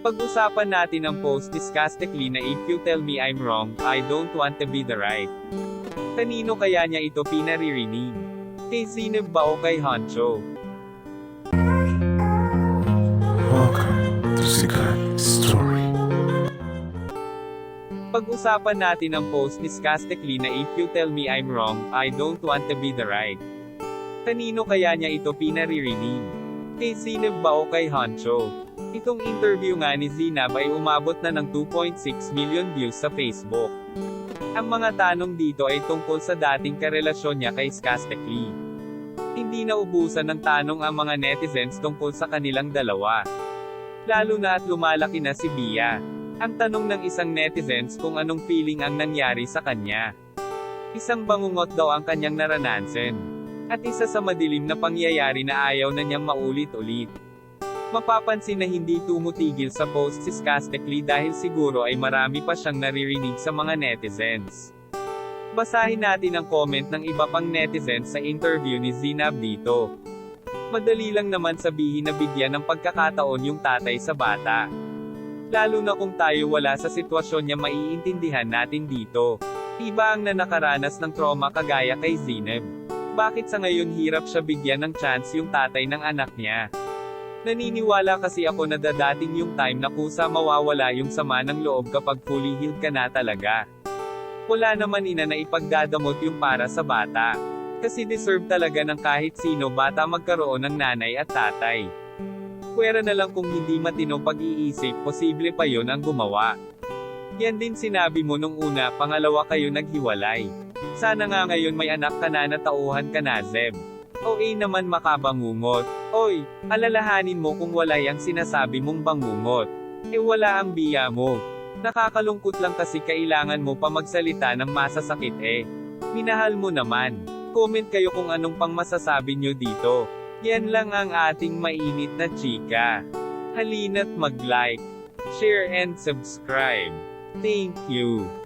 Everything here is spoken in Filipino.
Pag-usapan natin ang post disgustingly na if you tell me I'm wrong, I don't want to be the right. Kanino kaya niya ito pinaririnig? Kay Zineb ba o kay Honcho? Welcome to Sikat Story. Pag-usapan natin ang post disgustingly na if you tell me I'm wrong, I don't want to be the right. Kanino kaya niya ito pinaririnig? Kay Zineb ba o kay Honcho? Itong interview nga ni Zineb ay umabot na ng 2.6 million views sa Facebook. Ang mga tanong dito ay tungkol sa dating karelasyon niya kay Skastekli. Hindi naubusan ng tanong ang mga netizens tungkol sa kanilang dalawa. Lalo na at lumalaki na si Bia. Ang tanong ng isang netizens kung anong feeling ang nangyari sa kanya. Isang bangungot daw ang kanyang naranasan. At isa sa madilim na pangyayari na ayaw na niyang maulit-ulit. Mapapansin na hindi tumutigil sa post si Skastekli dahil siguro ay marami pa siyang naririnig sa mga netizens. Basahin natin ang comment ng iba pang netizens sa interview ni Zineb dito. Madali lang naman sabihin na bigyan ng pagkakataon yung tatay sa bata. Lalo na kung tayo wala sa sitwasyon niya, maiintindihan natin dito. Iba ang nakaranas ng trauma kagaya kay Zineb. Bakit sa ngayon hirap siya bigyan ng chance yung tatay ng anak niya? Naniniwala kasi ako na dadating yung time na kusa mawawala yung sama ng loob kapag fully healed ka na talaga. Wala naman ina na ipagdadamot yung para sa bata. Kasi deserve talaga ng kahit sino bata magkaroon ng nanay at tatay. Pwera na lang kung hindi matino pag-iisip, posible pa yon ang gumawa. Yan din sinabi mo nung una, pangalawa kayo naghiwalay. Sana nga ngayon may anak ka na tauhan ka na, Zeb. OA naman makabangungot. Oy, alalahanin mo kung wala yang sinasabi mong bangungot. Wala ang biya mo. Nakakalungkot lang kasi kailangan mo pa magsalita ng masasakit Minahal mo naman. Comment kayo kung anong pang masasabi nyo dito. Yan lang ang ating mainit na chika. Halina't mag-like, share and subscribe. Thank you.